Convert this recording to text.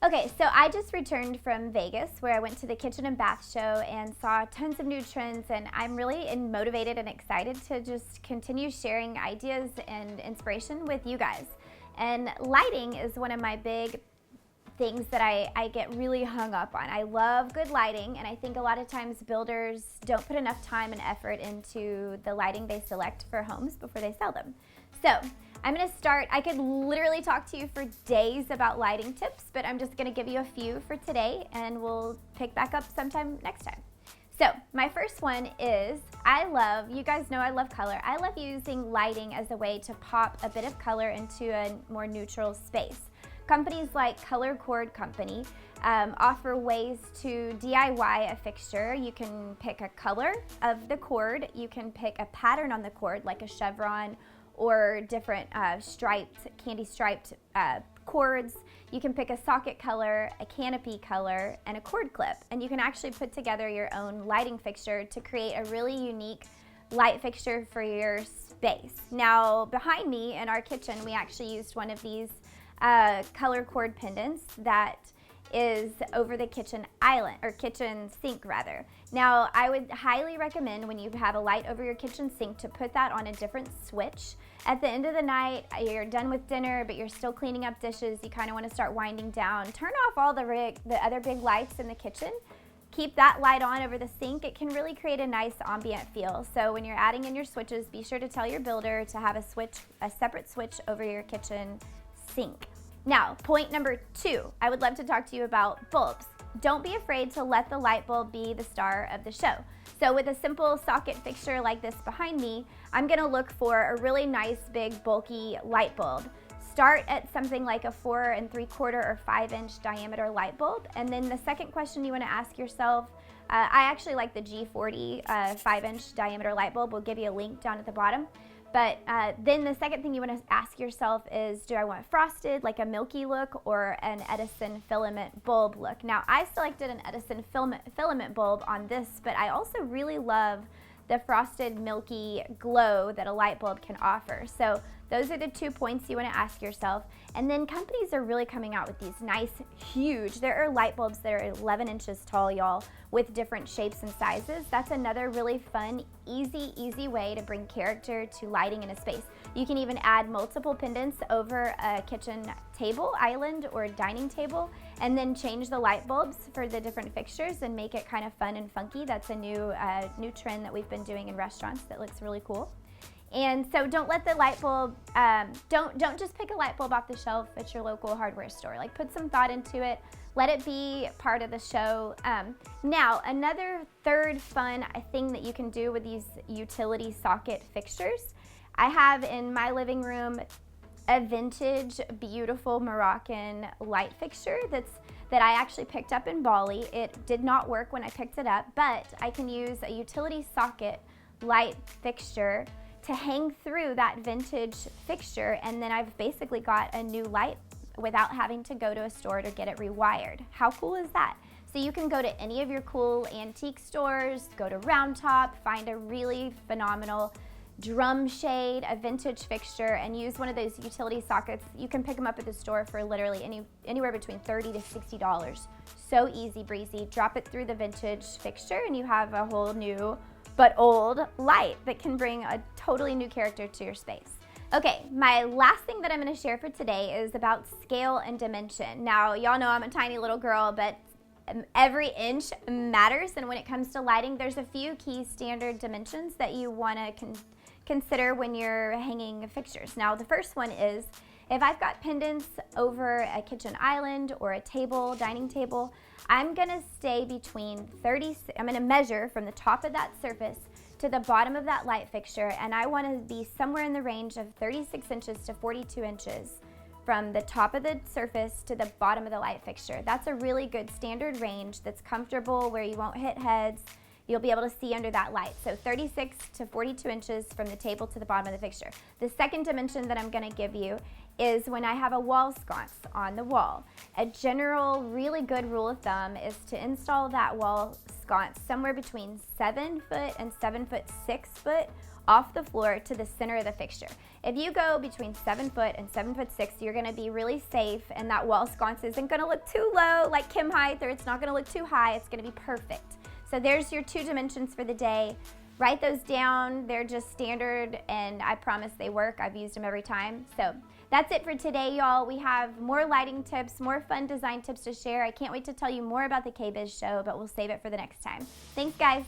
Okay, so I just returned from Vegas where I went to the kitchen and bath show and saw tons of new trends, and I'm really motivated and excited to just continue sharing ideas and inspiration with you guys. And lighting is one of my big things that I get really hung up on. I love good lighting, and I think a lot of times builders don't put enough time and effort into the lighting they select for homes before they sell them. So I'm gonna start, I could literally talk to you for days about lighting tips, but I'm just gonna give you a few for today and we'll pick back up sometime next time. So my first one is, you guys know I love color. I love using lighting as a way to pop a bit of color into a more neutral space. Companies like Color Cord Company offer ways to DIY a fixture. You can pick a color of the cord, you can pick a pattern on the cord like a chevron or different candy striped cords. You can pick a socket color, a canopy color, and a cord clip. And you can actually put together your own lighting fixture to create a really unique light fixture for your space. Now, behind me in our kitchen, we actually used one of these color cord pendants that is over the kitchen island, or kitchen sink rather. Now, I would highly recommend when you have a light over your kitchen sink to put that on a different switch. At the end of the night, you're done with dinner, but you're still cleaning up dishes, you kind of want to start winding down. Turn off all the other big lights in the kitchen. Keep that light on over the sink. It can really create a nice ambient feel. So when you're adding in your switches, be sure to tell your builder to have a separate switch over your kitchen sink. Now, point number 2, I would love to talk to you about bulbs. Don't be afraid to let the light bulb be the star of the show. So with a simple socket fixture like this behind me, I'm gonna look for a really nice, big, bulky light bulb. Start at something like a 4 3/4 or 5-inch diameter light bulb. And then the second question you wanna ask yourself, I actually like the G40 5-inch diameter light bulb. We'll give you a link down at the bottom. But then the second thing you want to ask yourself is, do I want frosted, like a milky look, or an Edison filament bulb look? Now, I selected an Edison filament bulb on this, but I also really love the frosted milky glow that a light bulb can offer. So those are the 2 points you want to ask yourself. And then companies are really coming out with these nice, huge, there are light bulbs that are 11 inches tall, y'all, with different shapes and sizes. That's another really fun, easy way to bring character to lighting in a space. You can even add multiple pendants over a kitchen table, island, or dining table, and then change the light bulbs for the different fixtures and make it kind of fun and funky. That's a new trend that we've been doing in restaurants that looks really cool. And so don't let the light bulb, don't just pick a light bulb off the shelf at your local hardware store. Like, put some thought into it. Let it be part of the show. Now, another third fun thing that you can do with these utility socket fixtures, I have in my living room a vintage, beautiful Moroccan light fixture that I actually picked up in Bali. It did not work when I picked it up, but I can use a utility socket light fixture to hang through that vintage fixture, and then I've basically got a new light without having to go to a store to get it rewired. How cool is that? So you can go to any of your cool antique stores, go to Round Top, find a really phenomenal drum shade, a vintage fixture, and use one of those utility sockets. You can pick them up at the store for literally anywhere between $30 to $60. So easy breezy. Drop it through the vintage fixture and you have a whole new but old light that can bring a totally new character to your space. Okay, my last thing that I'm gonna share for today is about scale and dimension. Now, y'all know I'm a tiny little girl, but every inch matters, and when it comes to lighting, there's a few key standard dimensions that you wanna consider when you're hanging fixtures. Now, the first one is, if I've got pendants over a kitchen island or a table, dining table, I'm gonna stay between I'm gonna measure from the top of that surface to the bottom of that light fixture, and I wanna be somewhere in the range of 36 inches to 42 inches from the top of the surface to the bottom of the light fixture. That's a really good standard range that's comfortable, where you won't hit heads. You'll be able to see under that light. So 36 to 42 inches from the table to the bottom of the fixture. The second dimension that I'm gonna give you is when I have a wall sconce on the wall. A general really good rule of thumb is to install that wall sconce somewhere between 7 foot and 7'6" off the floor to the center of the fixture. If you go between 7 foot and 7'6", you're gonna be really safe, and that wall sconce isn't gonna look too low like Kim height, or it's not gonna look too high. It's gonna be perfect. So there's your 2 dimensions for the day. Write those down. They're just standard, and I promise they work. I've used them every time. So that's it for today, y'all. We have more lighting tips, more fun design tips to share. I can't wait to tell you more about the KBIS show, but we'll save it for the next time. Thanks, guys.